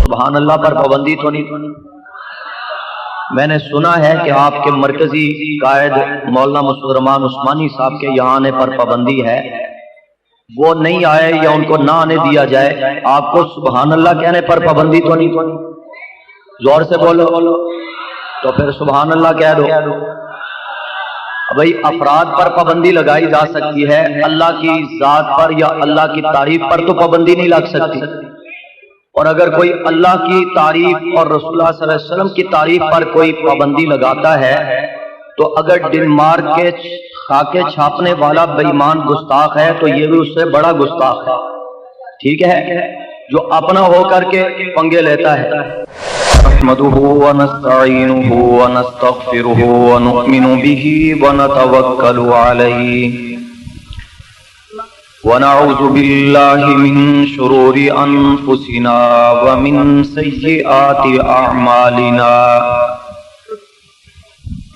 سبحان اللہ پر پابندی تو نہیں؟ میں نے سنا ہے کہ آپ کے مرکزی قائد مولانا مسعود الرحمان عثمانی صاحب کے یہاں آنے پر پابندی ہے، وہ نہیں آئے یا ان کو نہ آنے دیا جائے، آپ کو سبحان اللہ کہنے پر پابندی تو نہیں؟ زور سے بولو تو پھر سبحان اللہ کہہ دو۔ بھئی افراد پر پابندی لگائی جا سکتی ہے، اللہ کی ذات پر یا اللہ کی تعریف پر تو پابندی نہیں لگ سکتی۔ اور اگر کوئی اللہ کی تعریف اور رسول اللہ صلی اللہ علیہ وسلم کی تعریف پر کوئی پابندی لگاتا ہے تو اگر ڈنمارک کے خاکے چھاپنے والا بے ایمان گستاخ ہے تو یہ بھی اس سے بڑا گستاخ ہے، ٹھیک ہے، جو اپنا ہو کر کے پنگے لیتا ہے۔ نحمده ونستعینه ونستغفره ونؤمن به ونتوکل علیہ ونعوذ باللہ من شرور انفسنا ومن سیئات اعمالنا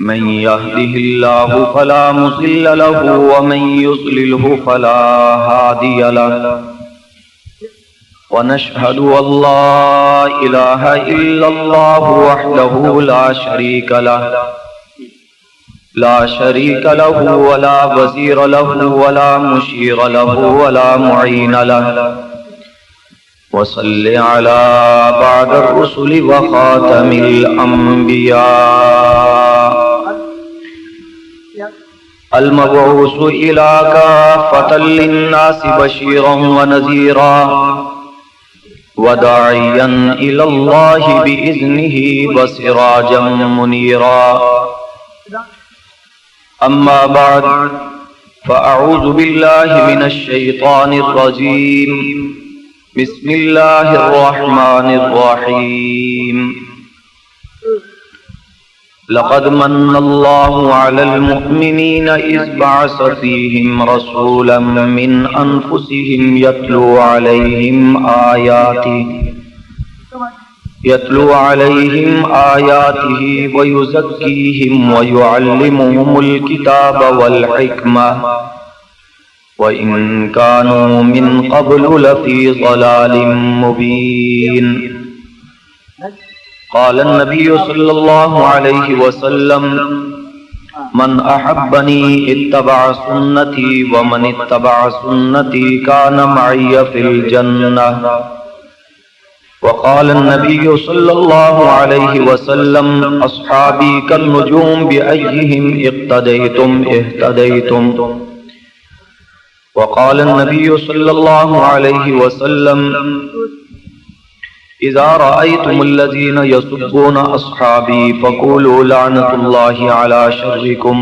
من يهده الله فلا مضل له ومن يضلل فلا هادي له ونشهد أن لا إله إلا الله وحده لا شريك له له ولا وزير له ولا مشير له ولا معين له وصل على بعد الرسل وخاتم الأنبياء المبعوث إلى كافة للناس بشيرا ونذيرا وداعيا إلى الله بإذنه وسراجا منيرا أما بعد فأعوذ بالله من الشيطان الرجيم بسم الله الرحمن الرحيم لقد من الله على المؤمنين إذ بعث فيهم رسولا من أنفسهم يتلو عليهم آياته ويزكيهم ويعلمهم الكتاب والحكمة وإن كانوا من قبل لفي ضلال مبين قال النبي صلى الله عليه وسلم من أحبني اتبع سنتي ومن اتبع سنتي كان معي في الجنة وقال النبي صلى الله عليه وسلم أصحابي كالنجوم بأيهم اقتديتم اهتديتم وقال النبي صلى الله عليه وسلم إذا رأيتم الذين يسبون أصحابي فقولوا لعنة الله على شركم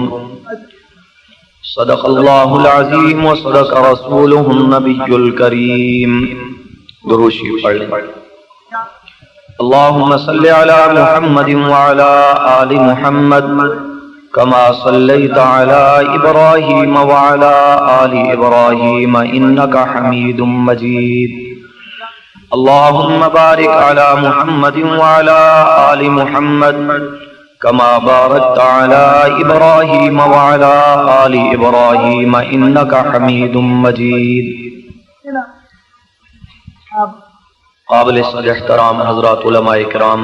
صدق الله العظيم وصدق رسوله النبي الكريم دروشی پڑھ اللهم صل على محمد وعلى آل محمد كما صليت على إبراهيم وعلى آل إبراهيم إنك حميد مجيد اللهم بارك على محمد وعلى آل محمد كما باركت على إبراهيم وعلى آل إبراهيم إنك حميد مجيد۔ قابل صد احترام حضرات علماء کرام،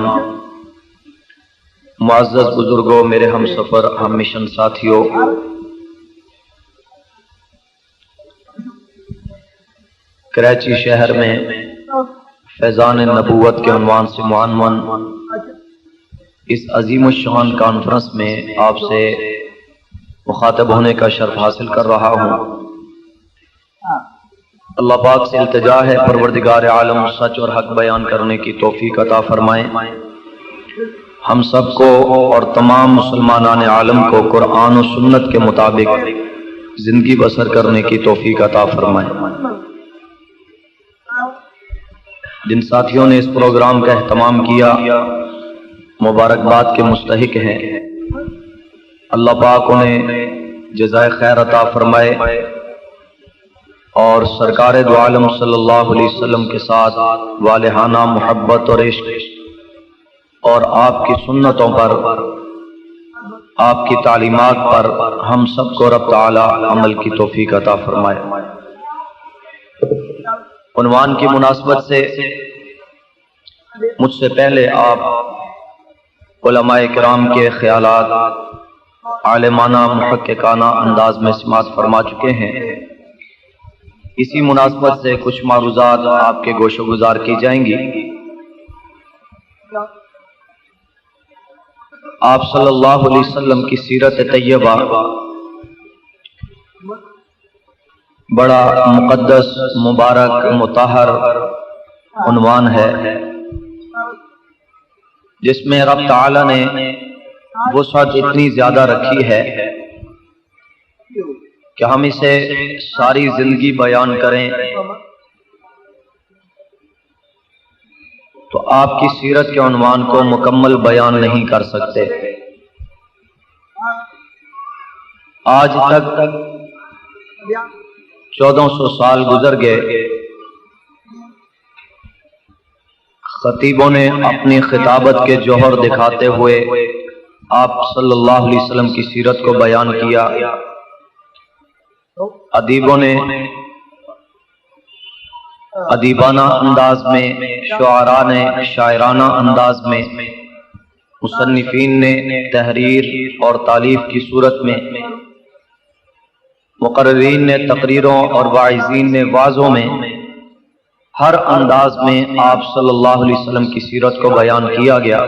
معزز بزرگوں، میرے ہم سفر ہم مشن ساتھیوں، کراچی شہر میں فیضان نبوت کے عنوان سے معنون اس عظیم الشان کانفرنس میں آپ سے مخاطب ہونے کا شرف حاصل کر رہا ہوں۔ اللہ پاک سے التجا ہے پروردگار عالم سچ اور حق بیان کرنے کی توفیق عطا فرمائیں، ہم سب کو اور تمام مسلمانان عالم کو قرآن و سنت کے مطابق زندگی بسر کرنے کی توفیق عطا فرمائیں۔ جن ساتھیوں نے اس پروگرام کا اہتمام کیا مبارکباد کے مستحق ہیں، اللہ پاک انہیں جزائے خیر عطا فرمائے اور سرکار دو عالم صلی اللہ علیہ وسلم کے ساتھ والہانہ محبت اور عشق اور آپ کی سنتوں پر، آپ کی تعلیمات پر ہم سب کو رب تعالی عمل کی توفیق عطا فرمائے۔ عنوان کی مناسبت سے مجھ سے پہلے آپ علماء کرام کے خیالات عالمانہ محققانہ انداز میں سماعت فرما چکے ہیں۔ اسی مناسبت سے کچھ معروضات آپ کے گوش و گزار کی جائیں گی۔ آپ صلی اللہ علیہ وسلم کی سیرت طیبہ بڑا مقدس، مبارک، مطہر عنوان ہے، جس میں رب تعالی نے وسعت اتنی زیادہ رکھی ہے کہ ہم اسے ساری زندگی بیان کریں تو آپ کی سیرت کے عنوان کو مکمل بیان نہیں کر سکتے۔ آج تک 1400 سال گزر گئے، خطیبوں نے اپنی خطابت کے جوہر دکھاتے ہوئے آپ صلی اللہ علیہ وسلم کی سیرت کو بیان کیا، ادیبوں نے ادیبانہ انداز میں، شعراء نے شاعرانہ انداز میں، مصنفین نے تحریر اور تالیف کی صورت میں، مقررین نے تقریروں اور واعظین نے وعظوں میں، ہر انداز میں آپ صلی اللہ علیہ وسلم کی سیرت کو بیان کیا گیا،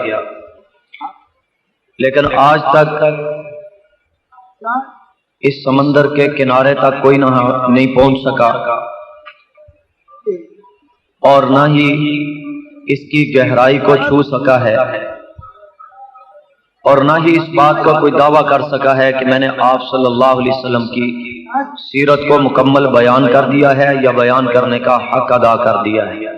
لیکن آج تک اس سمندر کے کنارے تک کوئی نہیں پہنچ سکا، اور نہ ہی اس کی گہرائی کو چھو سکا ہے، اور نہ ہی اس بات کا کوئی دعویٰ کر سکا ہے کہ میں نے آپ صلی اللہ علیہ وسلم کی سیرت کو مکمل بیان کر دیا ہے یا بیان کرنے کا حق ادا کر دیا ہے۔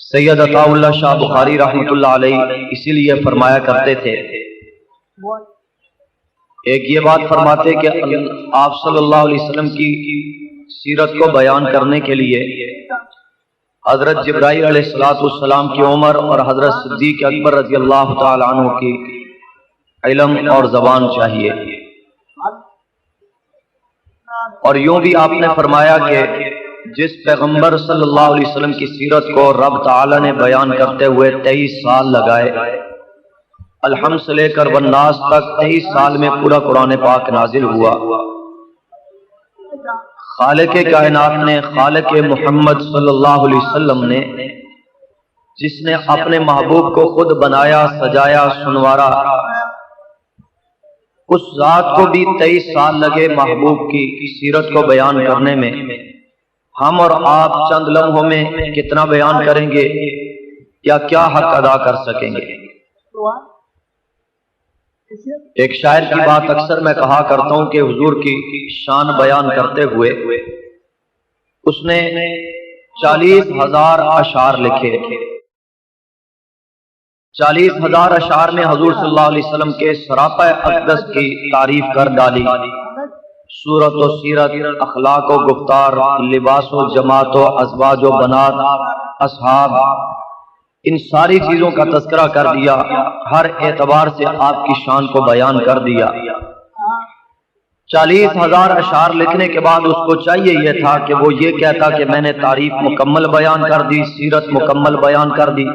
سید عطا اللہ شاہ بخاری رحمۃ اللہ علیہ اسی لیے فرمایا کرتے تھے، ایک یہ بات فرماتے کہ آپ صلی اللہ علیہ وسلم کی سیرت کو بیان کرنے کے لیے حضرت جبرائیل علیہ السلام کی عمر اور حضرت صدیق اکبر رضی اللہ تعالی عنہ کی علم اور زبان چاہیے، اور یوں بھی آپ نے فرمایا کہ جس پیغمبر صلی اللہ علیہ وسلم کی سیرت کو رب تعالی نے بیان کرتے ہوئے 23 سال لگائے، الحمد سے لے کر والناس تک 23 سال میں پورا قرآن پاک نازل ہوا۔ خالق کائنات نے، خالق محمد صلی اللہ علیہ وسلم نے، جس نے اپنے محبوب کو خود بنایا، سجایا، سنوارا، اس ذات کو بھی 23 سال لگے محبوب کی سیرت کو بیان کرنے میں۔ ہم اور آپ چند لمحوں میں کتنا بیان کریں گے یا کیا حق ادا کر سکیں گے؟ ایک شاعر کی بات اکثر میں کہا کرتا ہوں کہ حضور کی شان بیان کرتے ہوئے اس نے 40,000 اشعار لکھے، 40,000 اشعار میں حضور صلی اللہ علیہ وسلم کے سراپا اقدس کی تعریف کر ڈالی، صورت و سیرت، اخلاق و گفتار، لباس و جماعت و ازواج و بنات، اصحاب، ان ساری چیزوں کا تذکرہ کر دیا، ہر اعتبار سے آپ کی شان کو بیان کر دیا۔ 40,000 اشعار لکھنے کے بعد اس کو چاہیے یہ تھا کہ وہ یہ کہتا کہ میں نے تعریف مکمل بیان کر دی، سیرت مکمل بیان کر دی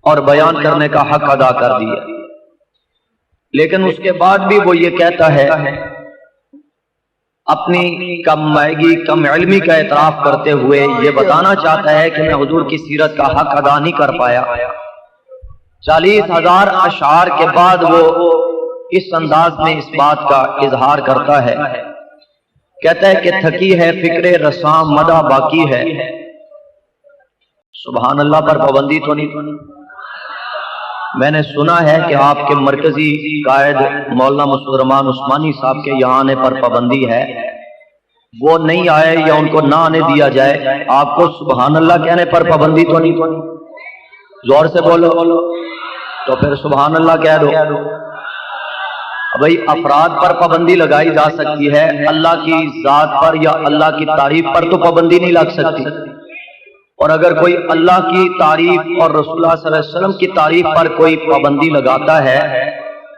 اور بیان کرنے کا حق ادا کر دیا، لیکن اس کے بعد بھی وہ یہ کہتا ہے، اپنی کم مائگی، کم علمی کا اعتراف کرتے ہوئے یہ بتانا چاہتا ہے کہ میں حضور کی سیرت کا حق ادا نہیں کر پایا۔ 40,000 اشعار کے بعد وہ اس انداز میں اس بات کا اظہار کرتا ہے، کہتا ہے کہ تھکی ہے فکر رساں مدح باقی ہے۔ سبحان اللہ پر پابندی تو نہیں؟ میں نے سنا ہے کہ آپ کے مرکزی قائد مولانا مسعود الرحمان عثمانی صاحب کے یہاں آنے پر پابندی ہے، وہ نہیں آئے یا ان کو نہ آنے دیا جائے، آپ کو سبحان اللہ کہنے پر پابندی تو نہیں؟ زور سے بولو تو پھر سبحان اللہ کہہ دو۔ بھئی افراد پر پابندی لگائی جا سکتی ہے، اللہ کی ذات پر یا اللہ کی تعریف پر تو پابندی نہیں لگ سکتی، اور اگر کوئی اللہ کی تعریف اور رسول اللہ صلی اللہ علیہ وسلم کی تعریف پر کوئی پابندی لگاتا ہے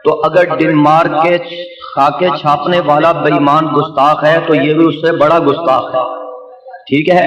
تو اگر ڈنمارک کے خاکے چھاپنے والا بے ایمان گستاخ ہے تو یہ بھی اس سے بڑا گستاخ ہے، ٹھیک ہے؟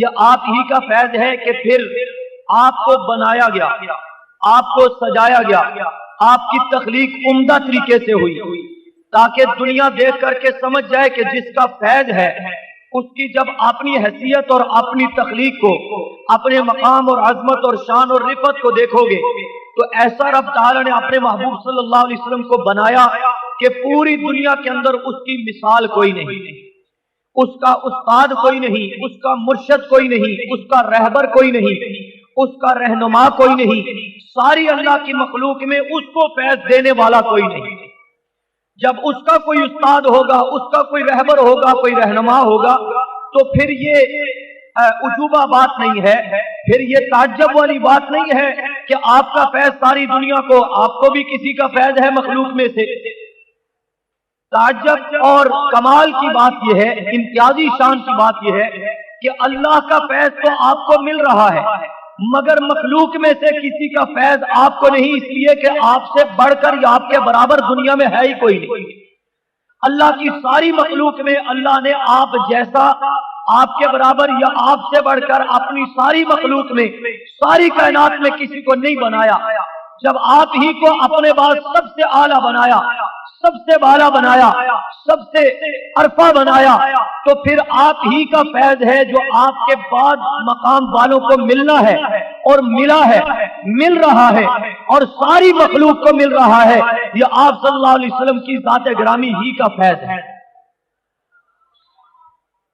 یہ آپ ہی کا فیض ہے کہ پھر آپ کو بنایا گیا، آپ کو سجایا گیا، آپ کی تخلیق عمدہ طریقے سے ہوئی تاکہ دنیا دیکھ کر کے سمجھ جائے کہ جس کا فیض ہے اس کی جب اپنی حیثیت اور اپنی تخلیق کو، اپنے مقام اور عظمت اور شان اور رفعت کو دیکھو گے تو ایسا رب تعالی نے اپنے محبوب صلی اللہ علیہ وسلم کو بنایا کہ پوری دنیا کے اندر اس کی مثال کوئی نہیں، اس کا استاد کوئی نہیں، اس کا مرشد کوئی نہیں، اس کا رہبر کوئی نہیں، اس کا رہنما کوئی نہیں، ساری اللہ کی مخلوق میں اس کو فیض دینے والا کوئی نہیں۔ جب اس کا کوئی استاد ہوگا، اس کا کوئی رہبر ہوگا، کوئی رہنما ہوگا تو پھر یہ عجوبہ بات نہیں ہے، پھر یہ تعجب والی بات نہیں ہے کہ آپ کا فیض ساری دنیا کو، آپ کو بھی کسی کا فیض ہے مخلوق میں سے۔ تعجب اور کمال کی بات یہ ہے، امتیازی شان کی بات یہ ہے کہ اللہ کا فیض تو آپ کو مل رہا ہے مگر مخلوق میں سے کسی کا فیض آپ کو نہیں، اس لیے کہ آپ سے بڑھ کر یا آپ کے برابر دنیا میں ہے ہی کوئی نہیں۔ اللہ کی ساری مخلوق میں اللہ نے آپ جیسا، آپ کے برابر یا آپ سے بڑھ کر اپنی ساری مخلوق میں، ساری کائنات میں کسی کو نہیں بنایا۔ جب آپ ہی کو اپنے بعد سب سے اعلیٰ بنایا، سب سے بالا بنایا، سب سے عرفہ بنایا تو پھر آپ ہی کا فیض ہے جو آپ کے بعد مقام والوں کو ملنا ہے اور ملا ہے، مل رہا ہے اور ساری مخلوق کو مل رہا ہے۔ یہ آپ صلی اللہ علیہ وسلم کی ذات گرامی ہی کا فیض ہے۔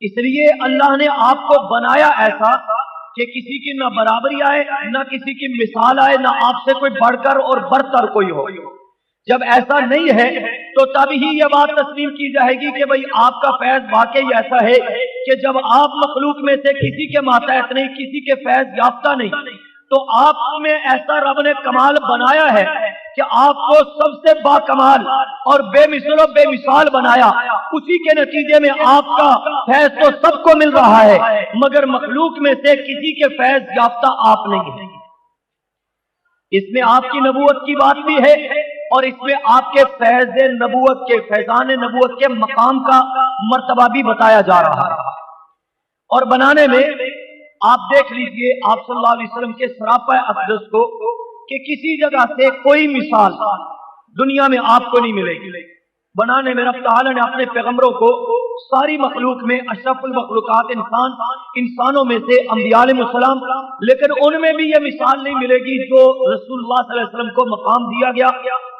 اس لیے اللہ نے آپ کو بنایا ایسا کہ کسی کی نہ برابری آئے، نہ کسی کی مثال آئے، نہ آپ سے کوئی بڑھ کر اور برتر کوئی ہو۔ جب ایسا نہیں ہے تو تب ہی یہ بات تسلیم کی جائے گی کہ بھئی آپ کا فیض واقعی ایسا ہے کہ جب آپ مخلوق میں سے کسی کے ماتحت نہیں، کسی کے فیض یافتہ نہیں، تو آپ میں ایسا رب نے کمال بنایا ہے کہ آپ کو سب سے با کمال اور بے مثل و بے مثال بنایا۔ اسی کے نتیجے میں آپ کا فیض تو سب کو مل رہا ہے مگر مخلوق میں سے کسی کے فیض یافتہ آپ نہیں ہیں۔ اس میں آپ کی نبوت کی بات بھی ہے اور اس میں آپ کے فیض نبوت کے، فیضان نبوت کے مقام کا مرتبہ بھی بتایا جا رہا ہے۔ اور بنانے میں آپ دیکھ لیجئے آپ صلی اللہ علیہ وسلم کے سراپا اقدس کو کہ کسی جگہ سے کوئی مثال دنیا میں آپ کو نہیں ملے گی۔ بنانے میں رب تعالی نے اپنے پیغمبروں کو ساری مخلوق میں اشرف المخلوقات انسانوں میں سے انبیاء علیہ السلام، لیکن ان میں بھی یہ مثال نہیں ملے گی جو رسول اللہ صلی اللہ علیہ وسلم کو مقام دیا گیا،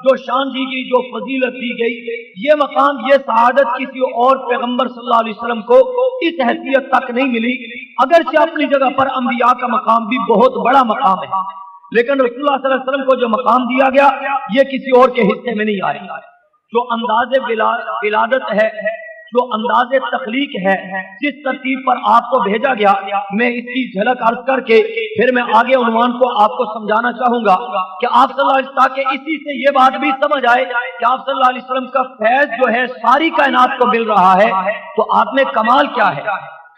جو شان دی گئی، جو فضیلت دی گئی۔ یہ مقام، یہ سعادت کسی اور پیغمبر صلی اللہ علیہ وسلم کو اس حیثیت تک نہیں ملی، اگرچہ اپنی جگہ پر انبیاء کا مقام بھی بہت بڑا مقام ہے، لیکن رسول اللہ صلی اللہ علیہ وسلم کو جو مقام دیا گیا یہ کسی اور کے حصے میں نہیں آئے۔ جو انداز ولادت ہے، جو انداز تخلیق ہے، جس ترتیب پر آپ کو بھیجا گیا، میں اس کی جھلک عرض کر کے پھر میں آگے عنوان کو آپ کو سمجھانا چاہوں گا کہ آپ صلی اللہ علیہ وسلم، تاکہ اسی سے یہ بات بھی سمجھ آئے کہ آپ صلی اللہ علیہ وسلم کا فیض جو ہے ساری کائنات کو مل رہا ہے تو آپ میں کمال کیا ہے۔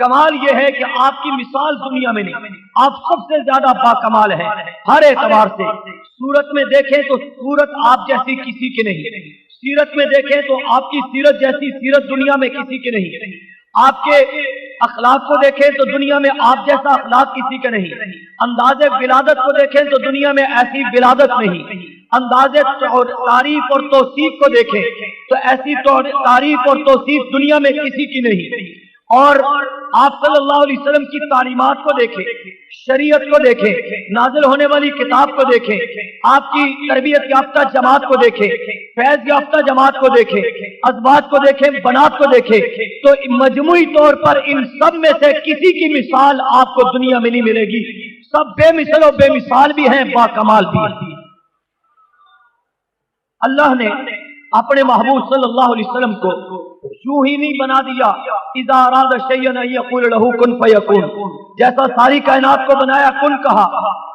کمال یہ ہے کہ آپ کی مثال دنیا میں نہیں، آپ سب سے زیادہ با کمال ہیں ہر اعتبار سے۔ صورت میں دیکھیں تو صورت آپ جیسی کسی کی نہیں، سیرت میں دیکھیں تو آپ کی سیرت جیسی سیرت دنیا میں کسی کی نہیں، آپ کے اخلاق کو دیکھیں تو دنیا میں آپ جیسا اخلاق کسی کا نہیں، انداز ولادت کو دیکھیں تو دنیا میں ایسی ولادت نہیں، انداز تعریف اور توصیف کو دیکھیں تو ایسی تعریف اور توصیف دنیا میں کسی کی نہیں۔ اور آپ صلی اللہ علیہ وسلم کی تعلیمات کو دیکھیں، شریعت کو دیکھیں، نازل ہونے والی کتاب کو دیکھیں، آپ کی تربیت یافتہ جماعت کو دیکھیں، فیض یافتہ جماعت کو دیکھیں، ازواج کو دیکھیں، بنات کو دیکھیں، تو مجموعی طور پر ان سب میں سے کسی کی مثال آپ کو دنیا میں نہیں ملے گی۔ سب بے مثل و بے مثال بھی ہیں، با کمال بھی ہیں۔ اللہ نے اپنے محبوب صلی اللہ علیہ وسلم کو یوں ہی نہیں بنا دیا، اذا اراد شیئا ان یقول له کن فیکون، جیسا ساری کائنات کو بنایا کن کہا،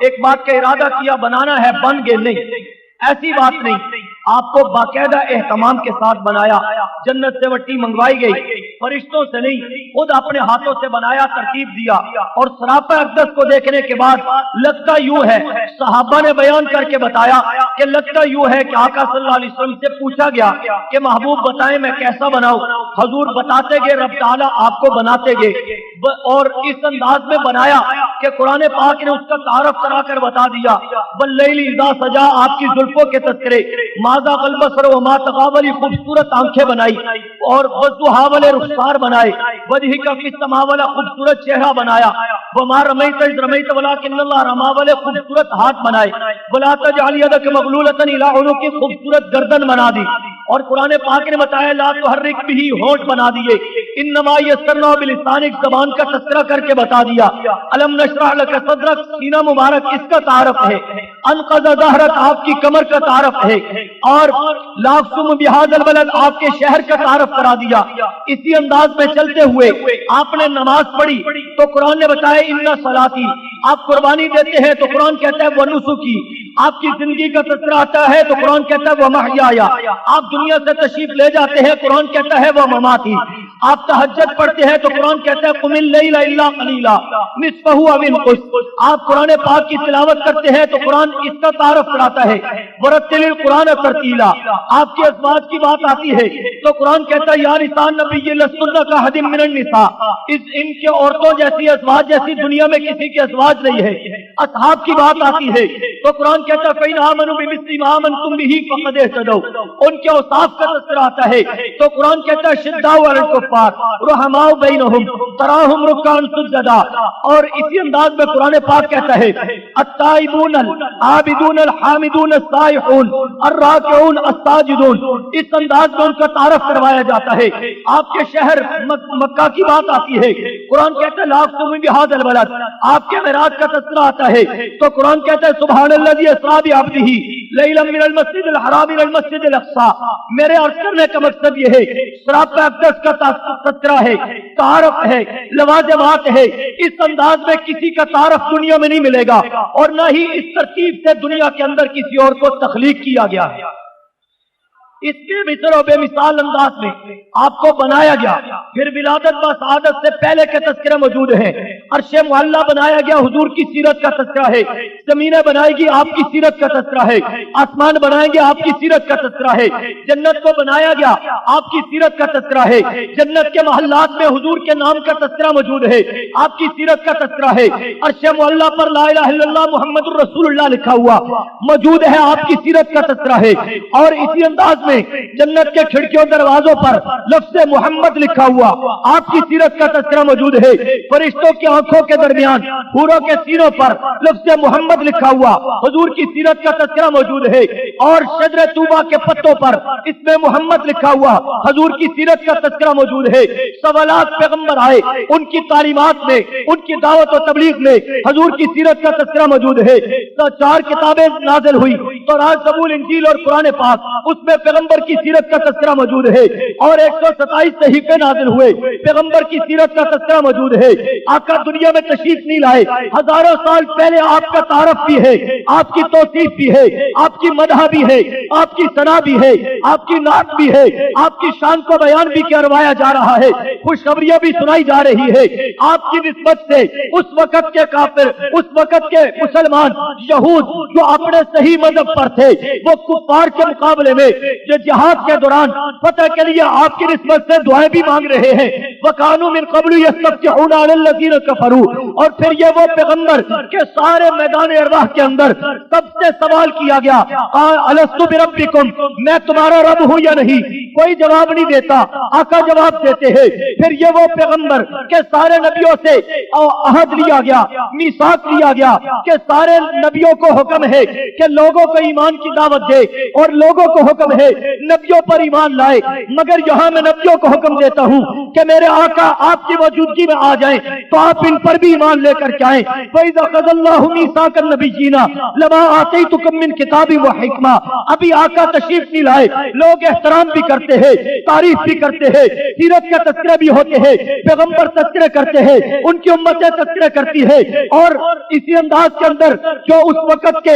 ایک بات کا ارادہ کیا بنانا ہے بن گئے، نہیں، ایسی بات نہیں۔ آپ کو باقاعدہ اہتمام کے ساتھ بنایا، جنت سے مٹی منگوائی گئی فرشتوں سے نہیں خود اپنے ہاتھوں سے بنایا، ترتیب دیا. اور سراپا اقدس کو دیکھنے کے بعد لگتا یوں ہے، صحابہ نے بیان کر کے بتایا کہ لگتا یوں ہے کہ آقا صلی اللہ علیہ وسلم سے پوچھا گیا کہ محبوب بتائیں میں کیسا بناؤں؟ حضور بتاتے گئے رب تعالیٰ آپ کو بناتے گئے، اور اس انداز میں بنایا کہ قرآن پاک نے اس کا تعارف کرا کر بتا دیا. واللیل اذا سجا آپ کی زلفوں کے تذکرے، ماذا البصر وما طغى والی خوبصورت آنکھیں بنائی، اور والضحیٰ والے رخسار بنائے، وجهک فی السماء والا خوبصورت چہرہ بنایا، وما رمیت اذ رمیت ولکن اللہ رما والے خوبصورت ہاتھ بنائے، ولا تجعل یدک مغلولۃ الی عنقک خوبصورت گردن بنا دی. اور قرآن پاک نے بتایا لا تحرک بھی ہونٹ بنا دیے، انما یسرناہ بلسانک زبان کا تذکرہ کر کے بتا دیا. الم نشرح لک صدرک سینہ مبارک اس کا تعارف ہے، انقض ظہرک آپ کی کمر کا تعارف ہے، اور لاقسم بہذا البلد آپ کے شہر کا تعارف کرا دیا. اسی انداز میں چلتے ہوئے آپ نے نماز پڑھی تو قرآن نے بتایا ان صلاتی، آپ قربانی دیتے ہیں تو قرآن کہتا ہے وہ نسکی، آپ کی زندگی کا تذکرہ آتا ہے تو قرآن کہتا ہے وہ محیایا، آپ دنیا سے تشریف لے جاتے ہیں قرآن کہتا ہے وہ مماتی، آپ تہجد پڑھتے ہیں تو قرآن کہتا ہے قم اللیل الا قلیلا نصفہ او انقص، آپ قرآن پاک کی تلاوت کرتے ہیں تو قرآن اس کا تعارف کراتا ہے. ورتل القرآن ترتیلا، آپ کے ازواج کی بات آتی ہے تو قرآن کہتا ہے یا نساء النبی لستن کاحد من النساء، ان کے عورتوں جیسی ازواج جیسی دنیا میں کسی کے ازواج نہیں ہے. اصحاب کی بات آتی ہے تو قرآن کہتا ہے فإن آمنوا بمثل ما آمنتم به فقد اهتدوا، ان کے اوصاف کا تذکرہ آتا ہے تو قرآن کہتا ہے شداء علی الکفار رحماء بینہم تراہم رکعا سجدا. اور اسی انداز میں قرآن پاک کہتا ہے التائبون العابدون الحامدون السائحون الراکعون الساجدون، اس انداز میں ان کا تعارف کروایا جاتا ہے. آپ کے شہر مکہ کی بات آتی ہے قرآن کہتا ہے لا اقسم بہذا البلد، آپ کے معراج کا تذکرہ آتا ہے تو قرآن کہتا ہے سبحان الذی اسریٰ بعبدہ لیلا من المسجد الحرام الى المسجد الاقصی. میرے عرض کرنے کا مقصد یہ ہے سراپا اقدس کا تذکرہ ہے، تعارف ہے، لوازمات ہے. اس انداز میں کسی کا تعارف دنیا میں نہیں ملے گا، اور نہ ہی اس ترتیب سے دنیا کے اندر کسی اور کو تخلیق کیا گیا ہے. اس کے مثل و بے مثال انداز میں آپ کو بنایا گیا. پھر ولادت و سعادت سے پہلے کے تذکرے موجود ہیں. عرش معلیٰ بنایا گیا، حضور کی سیرت کا تذکرہ ہے. زمینیں بنائے گی، آپ کی سیرت کا تذکرہ ہے. آسمان بنائیں گے، آپ کی سیرت کا تذکرہ ہے. جنت کو بنایا گیا، آپ کی سیرت کا تذکرہ ہے. جنت کے محلات میں حضور کے نام کا تذکرہ موجود ہے، آپ کی سیرت کا تذکرہ ہے. عرش معلیٰ پر لا الہ الا اللہ محمد الرسول اللہ لکھا ہوا موجود ہے، آپ کی سیرت کا تذکرہ ہے. اور اسی انداز میں جنت کے کھڑکیوں دروازوں پر لفظ محمد لکھا ہوا آپ کی سیرت کا تذکرہ موجود ہے. فرشتوں کی آنکھوں کے درمیان حوروں کے سینوں پر لفظ محمد لکھا ہوا حضور کی سیرت کا تذکرہ موجود ہے. اور شجر طوبہ کے پتوں پر اس میں محمد لکھا ہوا حضور کی سیرت کا تذکرہ موجود ہے. سوالات پیغمبر آئے، ان کی تعلیمات میں، ان کی دعوت و تبلیغ میں حضور کی سیرت کا تذکرہ موجود ہے. تو 4 کتابیں نازل ہوئی، تورات، زبور، انجیل اور قرآن پاک، اس میں پیغمبر کی سیرت کا تذکرہ موجود ہے. اور 127 صحیفے نازل ہوئے، پیغمبر کی سیرت کا تذکرہ موجود ہے. آقا دنیا میں تشریف نہیں لائے، ہزاروں سال پہلے آپ کا تعارف بھی ہے، آپ کی توصیف بھی ہے، آپ کی مدح بھی ہے، آپ کی ثنا بھی ہے، آپ کی نعت بھی ہے، آپ کی شان کو بیان بھی کروایا جا رہا ہے، خوشخبریاں بھی سنائی جا رہی ہے. آپ کی نسبت سے اس وقت کے کافر، اس وقت کے مسلمان یہود جو اپنے صحیح مذہب پر تھے، وہ کفار کے مقابلے میں جو جہاد کے دوران فتح کے لیے آپ کی نسبت سے دعائیں بھی مانگ رہے ہیں. وَكَانُوا مِن قَبْلُ يَسْتَفْتِحُونَ عَلَى الَّذِينَ كَفَرُوا. اور پھر یہ وہ پیغمبر کے سارے میدان ارواح کے اندر سب سے سوال کیا گیا أَلَسْتُ بِرَبِّكُمْ، میں تمہارا رب ہوں یا نہیں؟ کوئی جواب نہیں دیتا، آقا جواب دیتے ہیں. پھر یہ وہ پیغمبر کے سارے نبیوں سے عہد لیا گیا، میثاق لیا گیا کہ سارے نبیوں کو حکم ہے کہ لوگوں کو ایمان کی دعوت دے، اور لوگوں کو حکم ہے نبیوں پر ایمان لائے. مگر یہاں میں نبیوں کو حکم دیتا ہوں کہ میرے آقا آپ کی موجودگی میں آ جائیں تو آپ ان پر بھی ایمان لے کر کے آئیں. فَإِذَا أَخَذَ اللَّهُ مِيثَاقَ النَّبِيِّينَ لَمَا آتَيْتُكُم مِّن كِتَابٍ وَحِكْمَةٍ. ابھی آقا تشریف نہیں لائے، لوگ احترام بھی کرتے ہیں، تعریف بھی کرتے ہیں، سیرت کے تذکرے بھی ہوتے ہیں، پیغمبر تذکرے کرتے ہیں، ان کی امتیں تذکرے کرتی ہے. اور اسی انداز کے اندر جو اس وقت کے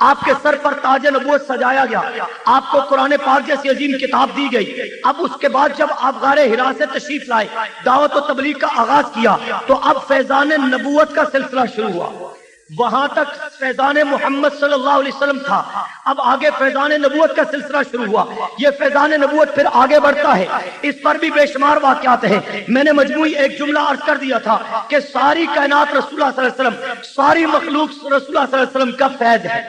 آپ کے سر پر تاج نبوت سجایا گیا، آپ کو قرآن پاک جیسی عظیم کتاب دی گئی۔ اب اس کے بعد جب آپ غار حرا سے تشریف لائے، دعوت و تبلیغ کا آغاز کیا، تو اب فیضان نبوت کا سلسلہ شروع ہوا۔ وہاں تک فیضان محمد صلی اللہ علیہ وسلم تھا، اب آگے فیضان نبوت کا سلسلہ شروع ہوا۔ یہ فیضان نبوت پھر آگے بڑھتا ہے، اس پر بھی بے شمار واقعات ہیں۔ میں نے مجموعی ایک جملہ عرض کر دیا تھا کہ ساری کائنات رسول اللہ صلی اللہ علیہ وسلم، ساری مخلوق رسول اللہ صلی اللہ علیہ وسلم کا فیض ہے۔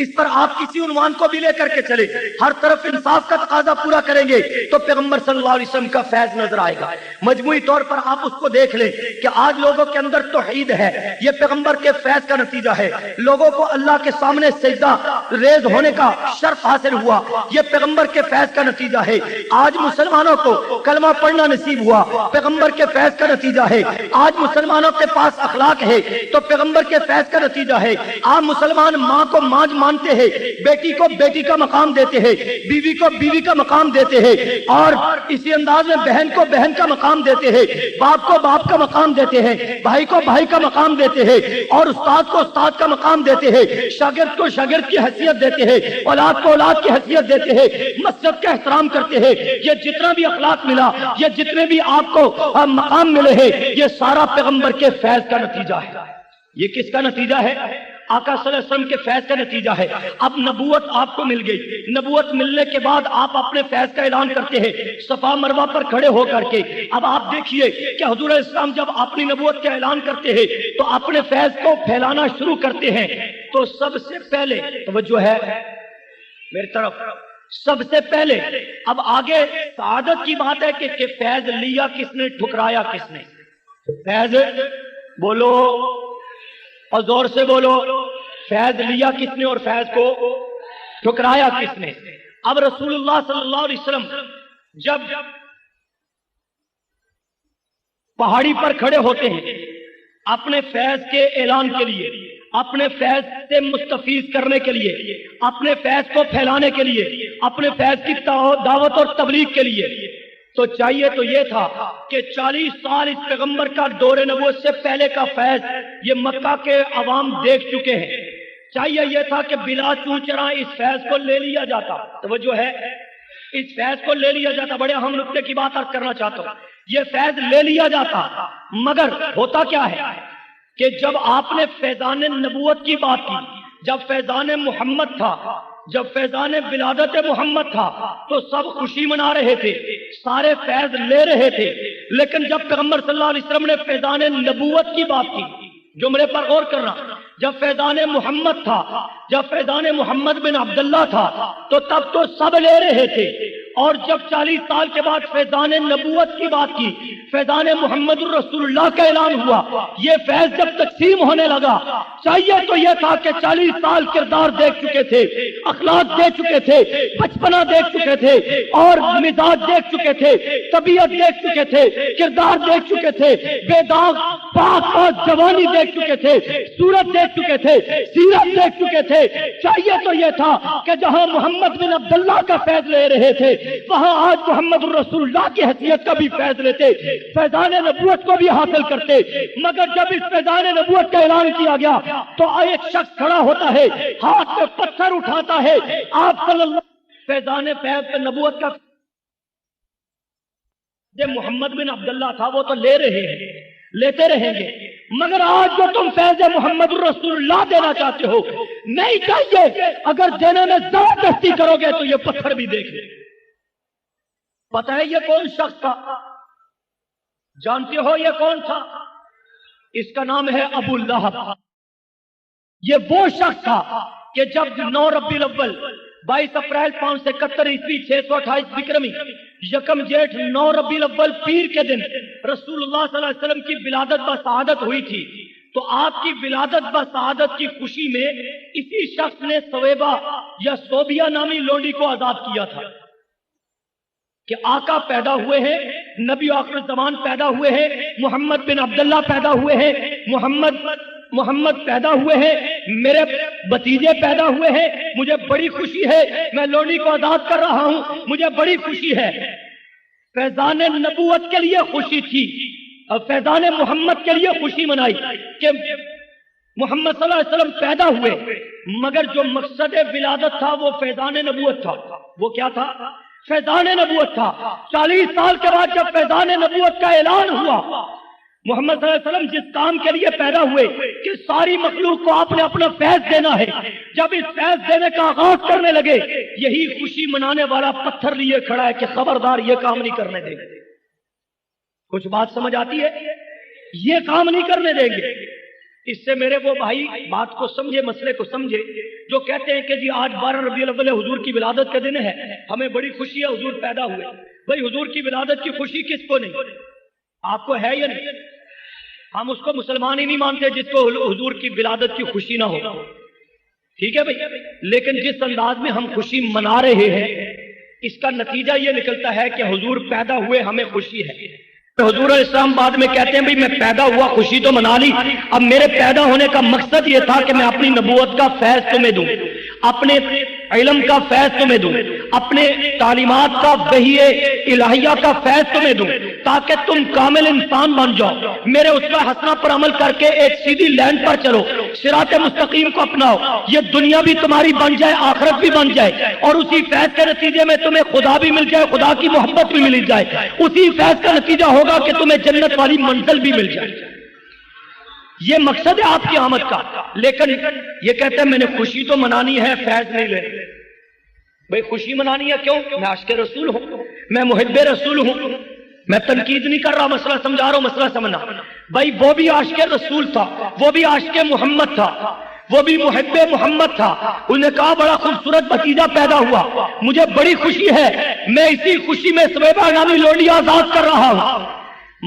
اس پر آپ کسی عنوان کو بھی لے کر کے چلے، ہر طرف انصاف کا تقاضا پورا کریں گے تو پیغمبر صلی اللہ علیہ وسلم کا فیض نظر آئے گا۔ مجموعی طور پر آپ اس کو دیکھ لیں کہ آج لوگوں کے اندر توحید ہے، یہ پیغمبر کے فیض کا نتیجہ ہے۔ لوگوں کو اللہ کے سامنے سجدہ ریز ہونے کا شرف حاصل ہوا، یہ پیغمبر کے فیض کا نتیجہ ہے۔ آج مسلمانوں کو کلمہ پڑھنا نصیب ہوا، پیغمبر کے فیض کا نتیجہ ہے۔ آج مسلمانوں کے پاس اخلاق ہے تو پیغمبر کے فیض کا نتیجہ ہے۔ آپ مسلمان ماں کو ماں مانتے ہیں، بیٹی کو بیٹی کا مقام دیتے ہیں، بیوی کو بیوی کا مقام دیتے ہیں، اور اسی انداز میں بہن کو بہن کا مقام دیتے ہیں، باپ کو باپ کا مقام دیتے ہیں، بھائی کو بھائی کا مقام دیتے ہیں، اور استاد کو استاد کا مقام دیتے ہیں، شاگرد کو شاگرد کی حیثیت دیتے ہیں، اولاد کو اولاد کی حیثیت دیتے ہیں، مسجد کا احترام کرتے ہیں۔ یہ جتنا بھی اخلاق ملا، یہ جتنے بھی آپ کو مقام ملے ہیں، یہ سارا پیغمبر کے فیض کا نتیجہ ہے۔ یہ کس کا نتیجہ ہے؟ آقا صلی اللہ علیہ وسلم کے فیض کا نتیجہ ہے۔ اب نبوت آپ کو مل گئی، نبوت ملنے کے بعد آپ اپنے فیض کا اعلان کرتے ہیں صفا مروہ پر کھڑے ہو کر کے۔ اب آپ دیکھیے کہ حضور علیہ السلام جب اپنی نبوت کا اعلان کرتے ہیں تو اپنے فیض کو پھیلانا شروع کرتے ہیں، تو سب سے پہلے توجہ ہے میری طرف، سب سے پہلے اب آگے سعادت کی بات ہے کہ فیض لیا کس نے، ٹھکرایا کس نے؟ فیض بولو اور زور سے بولو، فیض لیا کس نے اور فیض کو ٹھکرایا کس نے؟ اب رسول اللہ صلی اللہ علیہ وسلم جب پہاڑی پر کھڑے ہوتے ہیں اپنے فیض کے اعلان کے لیے، اپنے فیض سے مستفیض کرنے کے لیے، اپنے فیض کو پھیلانے کے لیے، اپنے فیض کی دعوت اور تبلیغ کے لیے، تو چاہیے تو یہ تھا کہ 40 سال اس پیغمبر کا دور نبوت سے پہلے کا فیض یہ مکہ کے عوام دیکھ چکے ہیں۔ چاہیے یہ تھا کہ بلا چون چرا اس فیض کو لے لیا جاتا، توجہ ہے، اس فیض کو لے لیا جاتا۔ بڑے اہم نقطے کی بات عرض کرنا چاہتا ہوں، یہ فیض لے لیا جاتا، مگر ہوتا کیا ہے کہ جب آپ نے فیضان نبوت کی بات کی، جب فیضان محمد تھا، جب فیضان ولادت محمد تھا، تو سب خوشی منا رہے تھے، سارے فیض لے رہے تھے۔ لیکن جب پیغمبر صلی اللہ علیہ وسلم نے فیضان نبوت کی بات کی، جملے پر غور کرنا، جب فیضان محمد تھا، جب فیضان محمد بن عبداللہ تھا، تو تب تو سب لے رہے تھے، اور جب 40 سال کے بعد فیضان نبوت کی بات کی، فیضان محمد الرسول اللہ کا اعلان ہوا، یہ فیض جب تقسیم ہونے لگا، چاہیے تو یہ تھا کہ 40 سال کردار دیکھ چکے تھے، اخلاق دیکھ چکے تھے، بچپنا دیکھ چکے تھے، اور مزاج دیکھ چکے تھے، طبیعت دیکھ چکے تھے، کردار دیکھ چکے تھے، بے داغ پاک اور جوانی دیکھ چکے تھے، صورت دیکھ چکے تھے، سیرت دیکھ چکے تھے۔ چاہیے تو یہ تھا کہ جہاں محمد بن عبداللہ کا فیض لے رہے تھے، وہاں آج محمد الرسول اللہ کی حیثیت کا بھی فیض لیتے، فیضان نبوت کو بھی حاصل کرتے۔ مگر جب اس فیضان نبوت کا اعلان کیا گیا تو ایک شخص کھڑا ہوتا ہے، ہاتھ میں پتھر اٹھاتا ہے، آپ صلی اللہ فیضان نبوت کا جو محمد بن عبداللہ تھا وہ تو لے رہے ہیں، لیتے رہیں گے، مگر آج جو تم فیض محمد الرسول اللہ دینا چاہتے ہو نہیں چاہیے، اگر دینے میں زبردستی کرو گے تو یہ پتھر بھی دیکھ لیں۔ پتہ ہے یہ کون شخص تھا؟ جانتے ہو یہ کون تھا؟ اس کا نام ہے ابو لہب۔ یہ وہ شخص تھا کہ جب 9 ربیع الاول 22 اپریل 571 عیسوی 628 وکرمی، یکم جیٹھ 9 ربیع الاول پیر کے دن رسول اللہ صلی اللہ علیہ وسلم کی ولادت بسعادت ہوئی تھی، تو آپ کی ولادت بسعادت کی خوشی میں اسی شخص نے سویبہ یا صوبیہ نامی لونڈی کو آزاد کیا تھا کہ آقا پیدا ہوئے ہیں، نبی آخر الزمان پیدا ہوئے ہیں، محمد بن عبداللہ پیدا ہوئے ہیں، محمد پیدا ہوئے ہیں، میرے بھتیجے پیدا ہوئے ہیں، مجھے بڑی خوشی ہے، میں لونڈی کو آزاد کر رہا ہوں، مجھے بڑی خوشی ہے۔ فیضان نبوت کے لیے خوشی تھی اور فیضان محمد کے لیے خوشی منائی کہ محمد صلی اللہ علیہ وسلم پیدا ہوئے، مگر جو مقصد ولادت تھا وہ فیضان نبوت تھا. وہ کیا تھا؟ فیضان نبوت تھا. 40 سال کے بعد جب فیضان نبوت کا اعلان ہوا، محمد صلی اللہ علیہ وسلم جس کام کے لیے پیدا ہوئے کہ ساری مخلوق کو آپ نے اپنا فیض دینا ہے، جب اس فیض دینے کا آغاز کرنے لگے، یہی خوشی منانے والا پتھر لیے کھڑا ہے کہ خبردار یہ کام نہیں کرنے دیں گے. کچھ بات سمجھ آتی ہے؟ یہ کام نہیں کرنے دیں گے. اس سے میرے وہ بھائی بات کو سمجھے، مسئلے کو سمجھے، جو کہتے ہیں کہ جی آج 12 ربیع الاول حضور کی ولادت کا دن ہے، ہمیں بڑی خوشی ہے حضور پیدا ہوئے. بھائی حضور کی ولادت کی خوشی کس کو نہیں؟ آپ کو ہے یا نہیں؟ ہم اس کو مسلمان ہی نہیں مانتے جس کو حضور کی ولادت کی خوشی نہ ہو. ٹھیک ہے بھائی، لیکن جس انداز میں ہم خوشی منا رہے ہیں اس کا نتیجہ یہ نکلتا ہے کہ حضور پیدا ہوئے ہمیں خوشی ہے. حضور علیہ السلام بعد میں کہتے ہیں بھئی میں پیدا ہوا، خوشی تو منا لی، اب میرے پیدا ہونے کا مقصد یہ تھا کہ میں اپنی نبوت کا فیض تمہیں دوں، اپنے علم کا فیض تمہیں دوں، اپنے تعلیمات کا وحی الہیہ کا فیض تمہیں دوں، تاکہ تم کامل انسان بن جاؤ، میرے اسوہ حسنہ پر عمل کر کے ایک سیدھی لائن پر چلو، صراط مستقیم کو اپناؤ، یہ دنیا بھی تمہاری بن جائے، آخرت بھی بن جائے، اور اسی فیض کے نتیجے میں تمہیں خدا بھی مل جائے، خدا کی محبت بھی مل جائے، اسی فیض کا نتیجہ ہوگا کہ تمہیں جنت والی منزل بھی مل جائے. یہ مقصد ہے آپ کی آمد کا. لیکن یہ کہتے ہیں میں نے خوشی تو منانی ہے، فیض نہیں لے. بھئی خوشی منانی ہے کیوں؟ میں عاشق رسول ہوں، میں محب رسول ہوں، میں تنقید نہیں کر رہا، مسئلہ سمجھا رہا ہوں، مسئلہ سمجھنا. بھئی وہ بھی عاشق رسول تھا، وہ بھی عاشق محمد تھا، وہ بھی محب محمد تھا. انہوں نے کہا بڑا خوبصورت بھتیجا پیدا ہوا، مجھے بڑی خوشی ہے، میں اسی خوشی میں سویبہ نامی لوڈی آزاد کر رہا ہوں.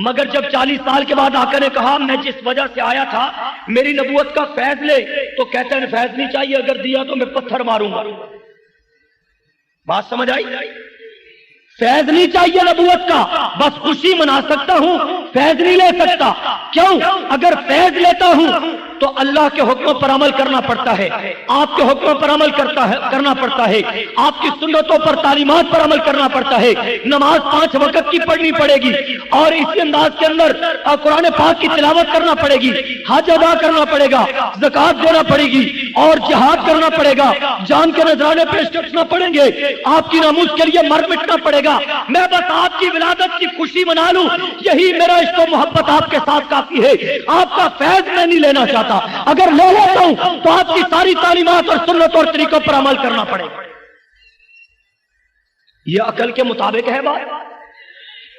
مگر جب 40 سال کے بعد آقا نے کہا میں جس وجہ سے آیا تھا میری نبوت کا فیض لے، تو کہتے ہیں فیض نہیں چاہیے، اگر دیا تو میں پتھر ماروں گا. بات سمجھ آئی؟ فیض نہیں چاہیے نبوت کا، بس خوشی منا سکتا ہوں، فیض نہیں لے سکتا. کیوں؟ اگر فیض لیتا ہوں تو اللہ کے حکموں پر عمل کرنا پڑتا ہے، آپ کے حکموں پر عمل کرنا پڑتا ہے، آپ کی سنتوں پر، تعلیمات پر عمل کرنا پڑتا ہے، نماز 5 وقت کی پڑھنی پڑے گی، اور اسی انداز کے اندر قرآن پاک کی تلاوت کرنا پڑے گی، حج ادا کرنا پڑے گا، زکوٰۃ دینا پڑے گی، اور جہاد کرنا پڑے گا، جان کے نذرانے پیش کرنا پڑیں گے، آپ کی ناموس کے لیے مر مٹنا پڑے گا. میں بس آپ کی ولادت کی خوشی منا لوں، یہی میرا عشق و محبت آپ کے ساتھ کافی ہے. آپ کا فیض میں نہیں لینا چاہتا، اگر لے لیتا ہوں تو آپ کی ساری تعلیمات اور سنت اور طریقوں پر عمل کرنا پڑے گا. یہ عقل کے مطابق ہے بات.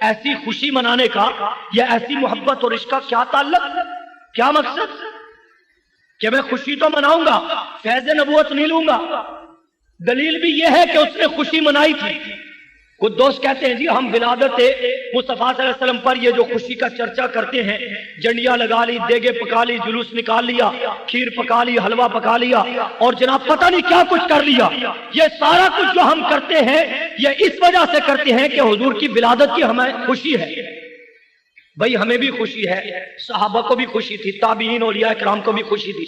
ایسی خوشی منانے کا یا ایسی محبت اور عشق کا کیا تعلق، کیا مقصد کہ میں خوشی تو مناؤں گا، فیض نبوت نہیں لوں گا. دلیل بھی یہ ہے کہ اس نے خوشی منائی تھی. کچھ دوست کہتے ہیں جی ہم ولادت مصطفیٰ صلی اللہ علیہ وسلم پر یہ جو خوشی کا چرچا کرتے ہیں، جنڈیاں لگا لی، دیگیں پکا لی، جلوس نکال لیا، کھیر پکا لی، حلوہ پکا لیا، اور جناب پتہ نہیں کیا کچھ کر لیا. یہ سارا کچھ جو ہم کرتے ہیں یہ اس وجہ سے کرتے ہیں کہ حضور کی ولادت کی ہمیں خوشی ہے. بھئی ہمیں بھی خوشی ہے، صحابہ کو بھی خوشی تھی، تابعین اولیاء کرام کو بھی خوشی تھی،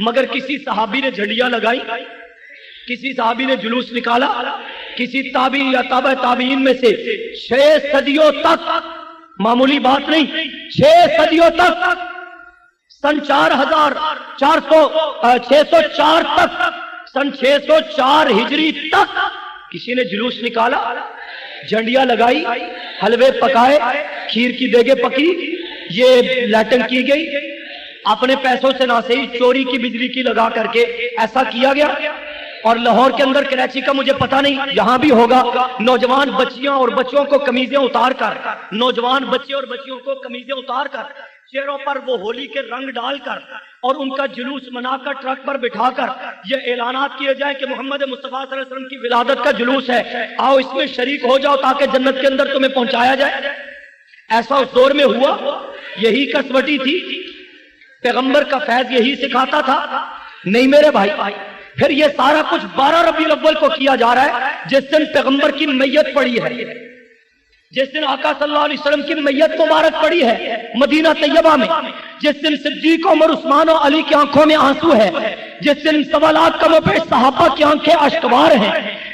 مگر کسی صحابی نے جھنڈیاں لگائی، کسی صحابی نے جلوس نکالا، کسی تابعی یا تابع تابعین میں سے 6 صدیوں تک، معمولی بات نہیں، 6 صدیوں تک، سن 604 تک، سن 604 ہجری تک کسی نے جلوس نکالا، جھنڈیاں لگائی، حلوے پکائے، کھیر کی دیگیں پکی، یہ لیٹن کی گئی، اپنے پیسوں سے نہ صحیح چوری کی بجلی کی لگا کر کے ایسا کیا گیا. اور لاہور کے اندر، کراچی کا مجھے پتہ نہیں، یہاں بھی ہوگا، نوجوان بچیاں اور بچوں کو قمیضیں اتار کر، نوجوان بچے اور بچیوں کو قمیضیں اتار کر، چہروں پر وہ ہولی کے رنگ ڈال کر، اور ان کا جلوس منا کر ٹرک پر بٹھا کر یہ اعلانات کیے جائیں کہ محمد مصطفیٰ صلی اللہ علیہ وسلم کی ولادت کا جلوس ہے، آؤ اس میں شریک ہو جاؤ تاکہ جنت کے اندر تمہیں پہنچایا جائے. ایسا اس دور میں ہوا، یہی کسوٹی تھی، پیغمبر کا فیض یہی سکھاتا تھا. نہیں میرے بھائی، پھر یہ سارا کچھ 12 ربیع الاول کو کیا جا رہا ہے، جس دن پیغمبر کی میت پڑی ہے، جس دن آقا صلی اللہ علیہ وسلم کی میت مبارک پڑی ہے مدینہ طیبہ میں، جس دن صدیق، عمر، عثمان و علی کی آنکھوں میں آنسو ہے، جس دن 1.25 کم و بیش صحابہ کی آنکھیں اشکبار ہیں،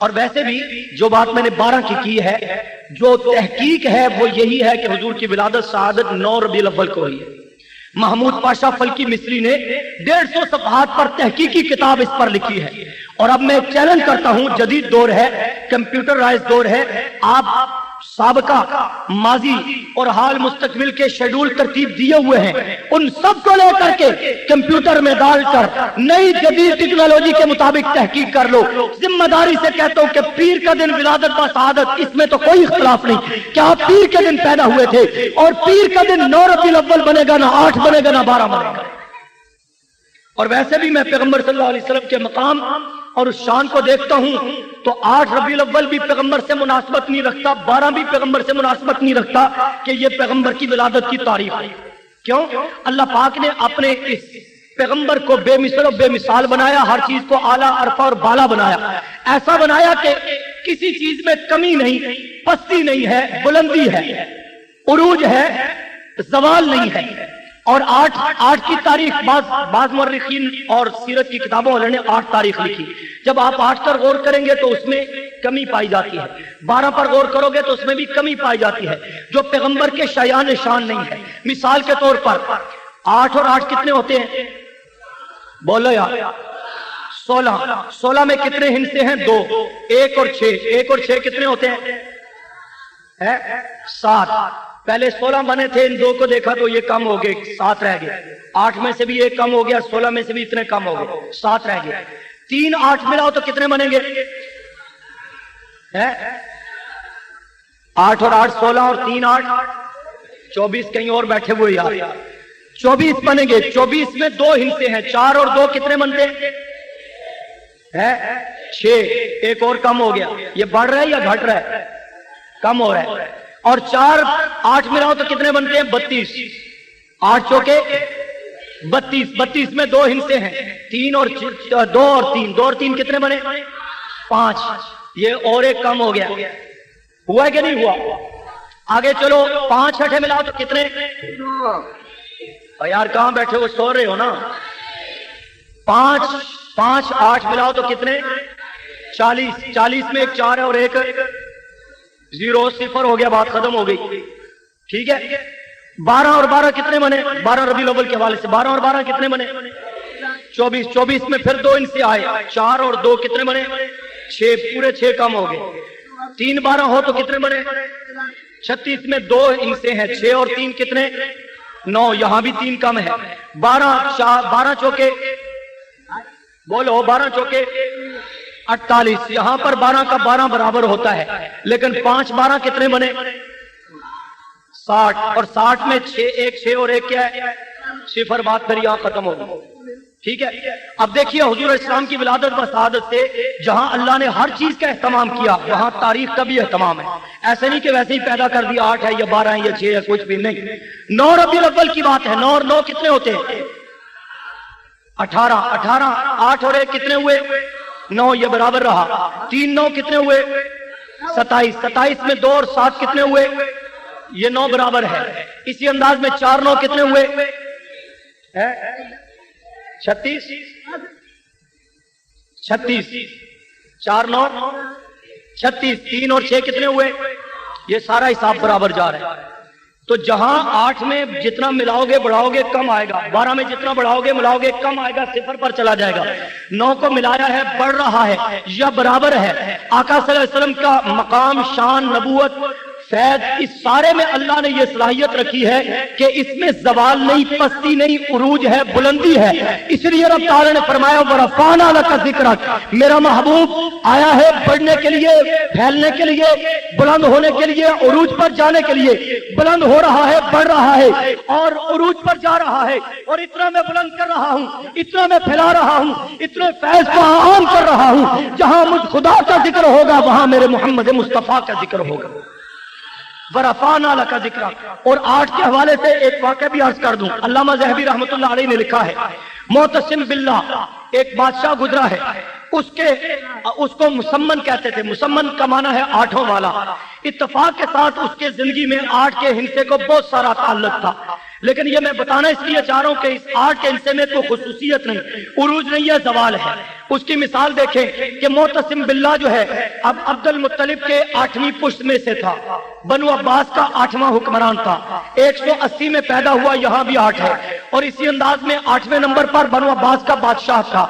اور ویسے بھی جو بات میں نے 12 کی ہے، جو تحقیق ہے وہ یہی ہے کہ حضور کی ولادت شہادت 9 ربیع الاول کو ہوئی ہے۔ محمود پاشا فلکی مصری نے 150 صفحات پر تحقیقی کتاب اس پر لکھی ہے۔ اور اب میں چیلنج کرتا ہوں، جدید دور ہے، کمپیوٹرائز دور ہے، آپ سابقہ، ماضی اور حال مستقبل کے شیڈول ترتیب دیے ہوئے ہیں، ان سب کو لے کر کے کمپیوٹر میں ڈال کر نئی جدید ٹیکنالوجی کے مطابق تحقیق کر لو۔ ذمہ داری سے کہتا ہوں کہ پیر کا دن ولادت و شہادت، اس میں تو کوئی اختلاف نہیں کہ آپ پیر کے دن پیدا ہوئے تھے، اور پیر کا دن 9 ربیع الاول بنے گا، نہ 8 بنے گا، نہ 12 بنے گا۔ اور ویسے بھی میں پیغمبر صلی اللہ علیہ وسلم کے مقام اور اس شان کو دیکھتا ہوں تو 8 ربیع الاول بھی پیغمبر سے مناسبت نہیں رکھتا، 12 بھی پیغمبر سے مناسبت نہیں رکھتا کہ یہ پیغمبر کی ولادت کی تاریخ ہے۔ کیوں؟ اللہ پاک نے اپنے اس پیغمبر کو بے مثل و بے مثال بنایا، ہر چیز کو اعلیٰ، عرفہ اور بالا بنایا، ایسا بنایا کہ کسی چیز میں کمی نہیں، پستی نہیں ہے، بلندی ہے، عروج ہے، زوال نہیں ہے۔ اور 8 کی تاریخ بعض مورخین اور سیرت کی کتابوں والے نے 8 تاریخ لکھی۔ جب آپ 8 پر غور کریں گے تو اس میں کمی پائی جاتی ہے، 12 پر غور کرو گے تو اس میں بھی کمی پائی جاتی ہے، جو پیغمبر کے شایان شان نہیں ہے۔ مثال کے طور پر 8 اور 8 کتنے ہوتے ہیں؟ بولو یار، 16 میں کتنے ہندسے ہیں؟ 2، 1 اور 6، 1 اور 6 کتنے ہوتے ہیں؟ 7۔ پہلے 16 بنے تھے، ان 2 کو دیکھا تو یہ کم ہو گئے، 7 رہ گئے۔ 8 میں سے بھی 1 کم ہو گیا، 16 میں سے بھی اتنے کم ہو گئے، 7 رہ گئے۔ 3 8 ملاؤ تو کتنے بنیں گے؟ 8 اور 8 16 اور 3 8 24۔ کہیں اور بیٹھے ہوئے یار، 24 بنیں گے۔ 24 میں 2 ہندسے ہیں، 4 اور 2 کتنے بنتے ہیں؟ 6۔ ایک اور کم ہو گیا، یہ بڑھ رہا ہے یا گھٹ رہا ہے؟ کم ہو رہا ہے۔ اور 4 8 ملاؤ تو کتنے بنتے ہیں؟ 32۔ 8 چوکے 32۔ 32 میں 2 ہندسے ہیں، 3 اور 2 اور 3، 2 اور 3 کتنے بنے؟ 5۔ یہ اور ایک کم ہو گیا، ہوا ہے کہ نہیں ہوا؟ آگے چلو، 5 8 ملاؤ تو کتنے؟ یار کہاں بیٹھے ہو، سو رہے ہو نا؟ 5 8 ملاؤ تو کتنے؟ 40۔ 40 میں ایک 4 ہے اور ایک 0، 0 ہو گیا، بات ختم ہو گئی۔ ٹھیک ہے، 12 اور 12 کتنے بنے؟ 12 ربیع الاول کے حوالے سے 12 اور 12 کتنے بنے؟ 24۔ 24 میں پھر 2 ان سے آئے، 4 اور 2 کتنے بنے؟ 6۔ پورے 6 کم ہو گئے۔ 3 12 ہو تو کتنے بنے؟ 36 میں 2 ان سے ہیں، 6 اور 3 کتنے؟ 9۔ یہاں بھی 3 کم ہے۔ 12 چوکے بولو، 12 چوکے 48۔ یہاں پر 12 کا 12 برابر ہوتا ہے، لیکن 5 12 کتنے بنے؟ 60۔ اور 60 میں 6 1 6 اور 1 کیا ہے؟ 0۔ بات پھر یہاں ختم ہو گئی۔ ٹھیک ہے، اب دیکھیے حضور اسلام کی ولادت و شہادت سے جہاں اللہ نے ہر چیز کا اہتمام کیا، وہاں تاریخ کا بھی اہتمام ہے۔ ایسے نہیں کہ ویسے ہی پیدا کر دیا، 8 ہے یا 12 ہے یا 6 ہے، کچھ بھی نہیں۔ 9 ربیع الاول کی بات ہے۔ 9 اور 9 کتنے ہوتے ہیں؟ 18۔ 18 8 اور 1 کتنے ہوئے؟ 9، یہ برابر رہا۔ 3 9 کتنے ہوئے؟ 27۔ 27 میں 2 اور 7 کتنے ہوئے؟ یہ 9 برابر ہے۔ اسی انداز میں 4 9 کتنے ہوئے؟ 36۔ 36 4 9 36۔ 3 اور 6 کتنے ہوئے؟ یہ سارا حساب برابر جا رہا ہے۔ تو جہاں 8 میں جتنا ملاؤ گے بڑھاؤ گے کم آئے گا، 12 میں جتنا بڑھاؤ گے ملاؤ گے کم آئے گا، 0 پر چلا جائے گا۔ 9 کو ملایا ہے، بڑھ رہا ہے یا برابر ہے۔ آقا صلی اللہ علیہ وسلم کا مقام، شان، نبوت، فیض، اس سارے میں اللہ نے یہ صلاحیت رکھی ہے کہ اس میں زوال نہیں، پستی نہیں، عروج ہے، بلندی ہے۔ اس لیے رب تعالی نے فرمایا وَرَفَعْنَا لَكَ ذِكْرَكَ، میرا محبوب آیا ہے بڑھنے کے لیے، پھیلنے کے لیے، بلند ہونے کے لیے، عروج پر جانے کے لیے۔ بلند ہو رہا ہے، بڑھ رہا ہے اور عروج پر جا رہا ہے، اور اتنا میں بلند کر رہا ہوں، اتنا میں پھیلا رہا ہوں، اتنے فیض کو عام کر رہا ہوں۔ جہاں مجھ خدا کا ذکر ہوگا وہاں میرے محمد مصطفیٰ کا ذکر ہوگا۔ وَرَفَعْنَا لَكَ ذِكْرَكَ۔ اور 8 کے حوالے سے ایک واقعہ بھی عرض کر دوں۔ علامہ ذہبی رحمۃ اللہ علیہ نے لکھا ہے، معتصم باللہ ایک بادشاہ گزرا ہے، اس کو مسمن کہتے تھے۔ مسمن کا معنی ہے 8واں والا۔ اتفاق کے ساتھ اس کے زندگی میں 8 کے ہندسے کو بہت سارا تعلق تھا، لیکن یہ میں بتانا اس لیے چاہ رہا ہوں کہ اس 8 کے ہندسے میں کوئی خصوصیت نہیں، عروج نہیں ہے، زوال ہے۔ اس کی مثال دیکھیں کہ معتصم باللہ جو ہے اب عبد المطلب کے 8ویں پشت میں سے تھا، بنو عباس کا 8واں حکمران تھا، 180 میں پیدا ہوا، یہاں بھی 8 ہے، اور اسی انداز میں 8ویں نمبر پر بنو عباس کا بادشاہ تھا،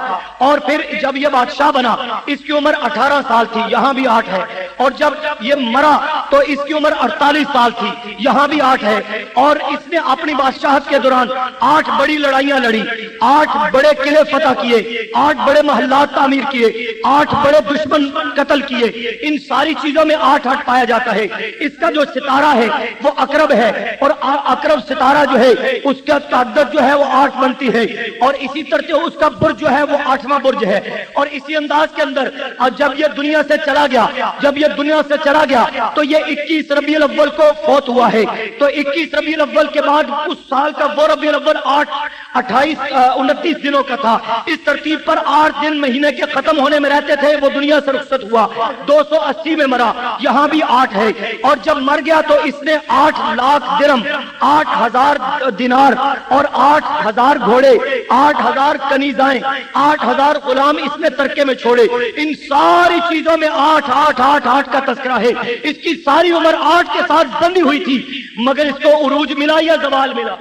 اور پھر جب یہ بادشاہ بنا اس کی عمر 18 سال تھی، یہاں بھی 8 ہے، اور جب یہ مرا تو اس کی عمر 48 سال تھی، یہاں بھی 8 ہے، اور اس نے اپنی بادشاہت کے دوران 8 بڑی لڑائیاں لڑی، 8 بڑے قلعے فتح کیے، 8 بڑے محلات تعمیر کیے، 8 بڑے دشمن قتل کیے، ان ساری چیزوں میں 8 پایا جاتا ہے۔ اس کا جو ستارہ ہے وہ اقرب ہے، اور اقرب ستارہ جو ہے اس کا تعدد جو ہے وہ 8 بنتی ہے، اور اسی طرح اس کا برج جو ہے وہ 8واں برج ہے، اور اسی انداز کے اندر جب یہ دنیا سے چلا گیا تو یہ 21 ربیع الاول کو فوت ہوا ہے، تو 21 ربیع الاول کے بعد اس سال کا وہ ربیع الاول 29 دنوں کا تھا، اس ترتیب پر 8 دن مہینے کے ختم ہونے میں رہتے تھے، وہ دنیا سے رخصت ہوا، 280 میں مرا، یہاں بھی 8 ہے، اور جب مر گیا تو اس نے 8 لاکھ درہم، 8000 دینار اور 8000 گھوڑے، 8000 کنیزائیں، 8000 غلام اس نے ترکے میں چھوڑے، ان ساری چیزوں میں 8 کا تذکرہ ہے، اس کی ساری عمر 8 کے ساتھ بندی ہوئی تھی، مگر اس کو عروج ملا یا زوال ملا؟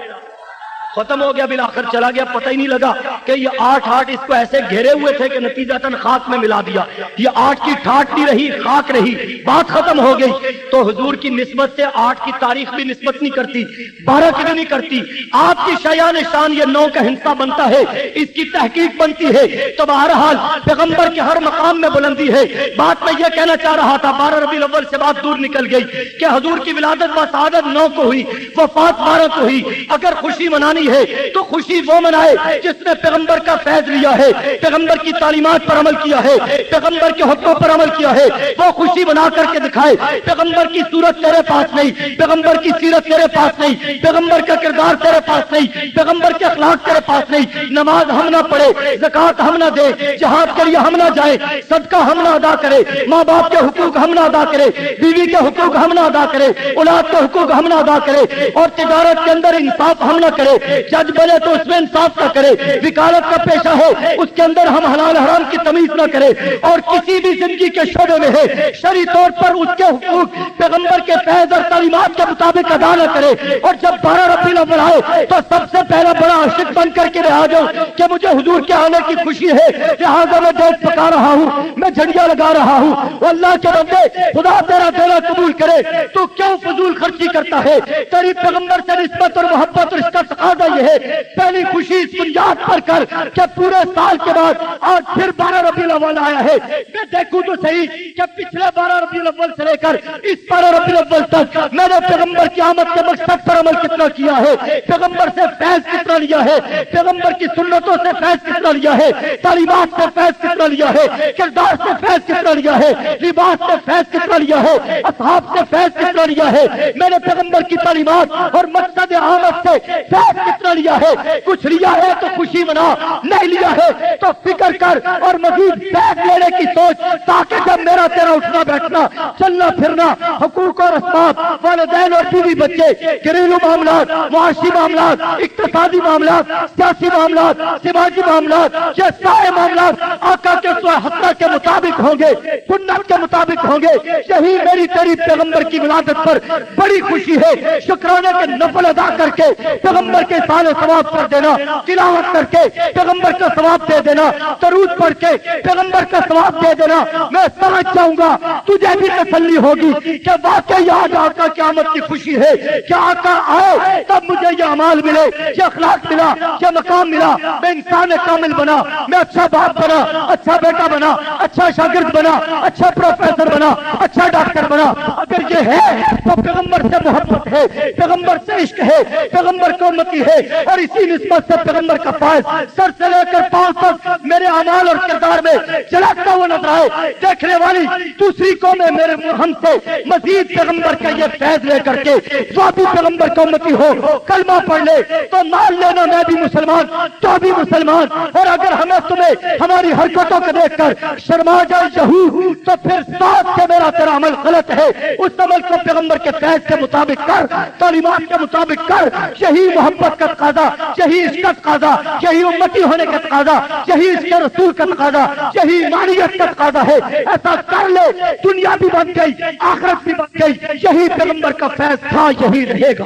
ختم ہو گیا، بالآخر چلا گیا، پتہ ہی نہیں لگا کہ یہ 8 اس کو ایسے گھیرے ہوئے تھے کہ نتیجتاً خاک میں ملا دیا، یہ 8 کی ٹھاٹ نہیں رہی، خاک رہی، بات ختم ہو گئی۔ تو حضور کی نسبت سے 8 کی تاریخ بھی نسبت نہیں کرتی، 12 کی بھی نہیں کرتی، آپ کی شایان شان یہ 9 کا حصہ بنتا ہے، اس کی تحقیق بنتی ہے۔ تو بہرحال پیغمبر کے ہر مقام میں بلندی ہے۔ بات میں یہ کہنا چاہ رہا تھا، 12 ربیع الاول سے بات دور نکل گئی کہ حضور کی ولادت و سعادت 9 کو ہوئی، وفات 12 کو ہوئی۔ اگر خوشی منانی ہے تو خوشی وہ منائے جس نے پیغمبر کا فیض لیا ہے، پیغمبر کی تعلیمات پر عمل کیا ہے، پیغمبر کے حکموں پر عمل کیا ہے، وہ خوشی بنا کر کے دکھائے۔ پیغمبر کی صورت تیرے پاس نہیں، پیغمبر کی سیرت تیرے پاس نہیں، پیغمبر کا کردار تیرے پاس نہیں، پیغمبر کے اخلاق تیرے پاس نہیں، نماز ہم نہ پڑھے، زکوٰۃ ہم نہ دے، جہاد کے لیے ہم نہ جائے، صدقہ ہم نہ ادا کرے، ماں باپ کے حقوق ہم نہ ادا کرے، بیوی کے حقوق ہم نہ ادا کرے، اولاد کے حقوق ہم نہ ادا کرے، اور تجارت کے اندر انصاف ہم نہ کرے، جج بنے تو اس میں انصاف نہ کرے، وکالت کا پیشہ ہے اس کے اندر ہم حلال حرام کی تمیز نہ کرے، اور کسی بھی زندگی کے شعبے میں ہے شرعی طور پر اس کے حقوق پیغمبر کے فیض اور تعلیمات کے مطابق ادا نہ کرے۔ اور جب 12 ربیع الاول آئے تو سب سے پہلا بڑا عاشق بن کر کے رہا جاؤ کہ مجھے حضور کے آنے کی خوشی ہے، لہٰذا میں دیکھ پکا رہا ہوں، میں جھنڈیاں لگا رہا ہوں۔ وہ اللہ کے بندے، خدا تیرا دینا قبول کرے، تو کیوں فضول خرچی کرتا ہے؟ تیری پیغمبر سے نسبت اور محبت اور اس کا تقاضا یہ ہے، پہلی خوشی اس بنیاد پر کر کہ پورے سال کے بعد آج پھر 12 ربیع الاول آیا ہے، میں دیکھوں تو صحیح کہ پچھلے 12 ربیع الاول سے لے کر اس 12 ربیع الاول تک میں نے پیغمبر کی آمد کے مقصد پر عمل کتنا کیا ہے، پیغمبر سے فیض کتنا لیا ہے، پیغمبر کی سنتوں سے فیض کتنا لیا ہے، تعلیمات سے فیض کتنا لیا ہے، کردار سے فیض کتنا لیا ہے، لباس سے فیض کتنا لیا ہے، اصحاب سے فیض کتنا لیا ہے، میں نے پیغمبر کی تعلیمات اور مقصد آمد سے فیض کتنا لیا ہے۔ کچھ لیا ہے تو خوشی منا، نہیں لیا ہے تو فکر کر اور مزید فیض لینے کی سوچ، تاکہ جب میرا تیرا اٹھنا بیٹھنا، چلنا پھرنا، حقوق اور اسباب، والدین اور بیوی بچے، گھریلو معاملات، معاشی معاملات، اقتصادی معاملات، سیاسی معاملات، سماجی معاملات، یہ سارے معاملات آقا کے حق کے مطابق ہوں گے، سنت کے مطابق ہوں گے۔ یہی میری تیری پیغمبر کی ولادت پر بڑی خوشی ہے۔ شکرانے کے نفل ادا کر کے پیغمبر کے سال ثواب کر دینا، تلاوت کر کے پیغمبر کا ثواب دے دینا، درود پڑھ کے پیغمبر کا ثواب دے دینا۔ میں سمجھ جاؤں گا، تجھے بھی تسلی ہوگی کہ واقعی آج آقا کی آمد کی خوشی ہے کہ آقا آئے تب مجھے یہ اعمال ملے، یہ اخلاق ملا، یہ مقام ملا، میں انسان کامل بنا، میں اچھا باپ بنا، اچھا بیٹا بنا، اچھا شاگرد بنا، اچھا پروفیسر بنا، اچھا ڈاکٹر بنا۔ اگر یہ ہے تو پیغمبر سے محبت ہے، پیغمبر سے عشق ہے، پیغمبر کو امتی ہے، اور اسی نسبت سے پیغمبر کا فائز سر سے لے کر پاؤں تک میرے اعمال اور کردار میں چلکتا ہوا نظر آئے۔ دیکھنے والی دوسری قومیں میرے ہم سے مزید پیغمبر کا یہ فیض لے کر کے تو بھی پیغمبر کا امتی ہو، کلمہ پڑھ لے تو مان لینا میں بھی مسلمان، تو بھی مسلمان۔ اور اگر ہمیں تمہیں ہماری حرکتوں کو دیکھ کر شرما جائے یہود، تو پھر ساتھ سے میرا تیرا عمل غلط غلط ہے، اس عمل کو پیغمبر کے فیض کے مطابق کر، تعلیمات کے مطابق کر، یہی محبت کا تقاضا، یہی اس کا تقاضا، یہی امتی ہونے کا تقاضا، یہی اس کے رسول کا تقاضا، یہی ایمانیت کا تقاضا ہے۔ ایسا کر لے، دنیا بھی بن گئی، آخرت بھی بن گئی، یہی پیغمبر کا فیض تھا، یہی رہے گا۔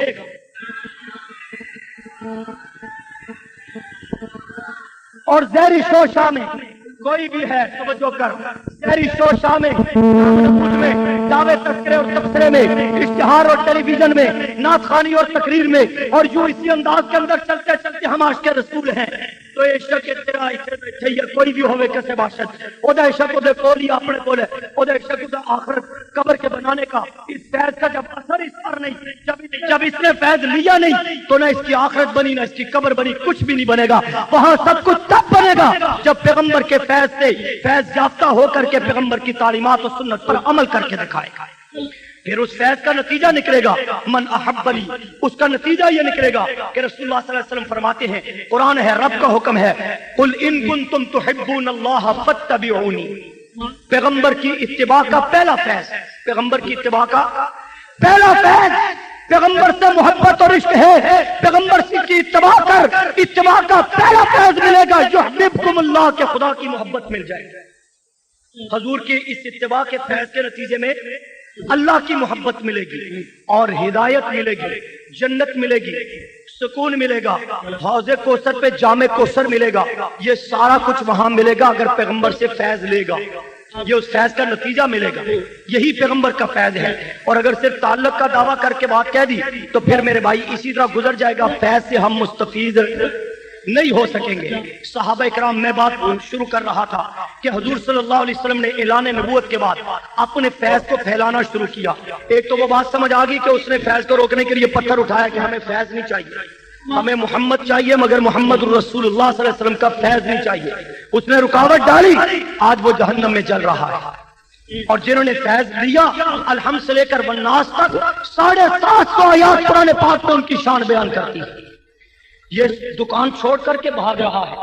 اور زہری شوشہ میں کوئی بھی ہے، توجہ کر، زہری شوشہ میں، دعوے تذکرے اور تبصرے میں، اشتہار اور ٹیلی ویژن میں، نعت خوانی اور تقریر میں، اور یوں اسی انداز کے اندر چلتے چلتے ہم عاشق رسول ہیں تو عشق تیرا کوئی بھی ہوئے کیسے باشد اودا عشق دے کولی اپنے بولے اودا عشق دا آخرت قبر کے بنانے کا اس فیض کا جب اثر اس پر نہیں، جب اس نے فیض لیا نہیں تو نہ اس کی آخرت بنی، نہ اس کی قبر بنی، کچھ بھی نہیں بنے گا۔ وہاں سب کچھ تب بنے گا جب پیغمبر کے فیض سے فیض یافتہ ہو کر کے پیغمبر کی تعلیمات و سنت پر عمل کر کے دکھائے گا۔ پھر اس فیض کا نتیجہ نکلے گا من احبنی، اس کا نتیجہ یہ نکلے گا کہ رسول اللہ صلی اللہ علیہ وسلم فرماتے ہیں، قرآن ہے، رب کا حکم ہے، قل ان کنتم تحبون اللہ فاتبعونی۔ پیغمبر کی اتباع کا پہلا فیض، پیغمبر کی اتباع کا پہلا فیض پیغمبر سے محبت اور عشق ہے۔ پیغمبر کی اتباع کر، اتباع کا پہلا فیض ملے گا، یحببکم اللہ، کے خدا کی محبت مل جائے گی۔ حضور کی اس اتباع کے فیض کے نتیجے میں اللہ کی محبت ملے گی اور ہدایت ملے گی، جنت ملے گی، سکون ملے گا، حوض کوثر پہ جام کوثر ملے گا۔ یہ سارا کچھ وہاں ملے گا اگر پیغمبر سے فیض لے گا، یہ اس فیض کا نتیجہ ملے گا، یہی پیغمبر کا فیض ہے۔ اور اگر صرف تعلق کا دعویٰ کر کے بات کہہ دی تو پھر میرے بھائی اسی طرح گزر جائے گا، فیض سے ہم مستفید نہیں ہو سکیں گے۔ صحابہ کرام، میں بات شروع کر رہا تھا کہ حضور صلی اللہ علیہ وسلم نے اعلان نبوت کے بعد اپنے فیض کو پھیلانا شروع کیا۔ ایک تو وہ بات سمجھ آ گئی کہ اس نے فیض کو روکنے کے لیے پتھر اٹھایا کہ ہمیں فیض نہیں چاہیے، ہمیں محمد چاہیے، مگر محمد الرسول اللہ صلی اللہ علیہ وسلم کا فیض نہیں چاہیے۔ اس نے رکاوٹ ڈالی، آج وہ جہنم میں جل رہا ہے۔ اور جنہوں نے فیض لیا، الحمد سے لے کر والناس تک 750 آیات قرآن پاک میں ان کی شان بیان کرتی ہے۔ یہ دکان چھوڑ کر کے بھاگ رہا ہے،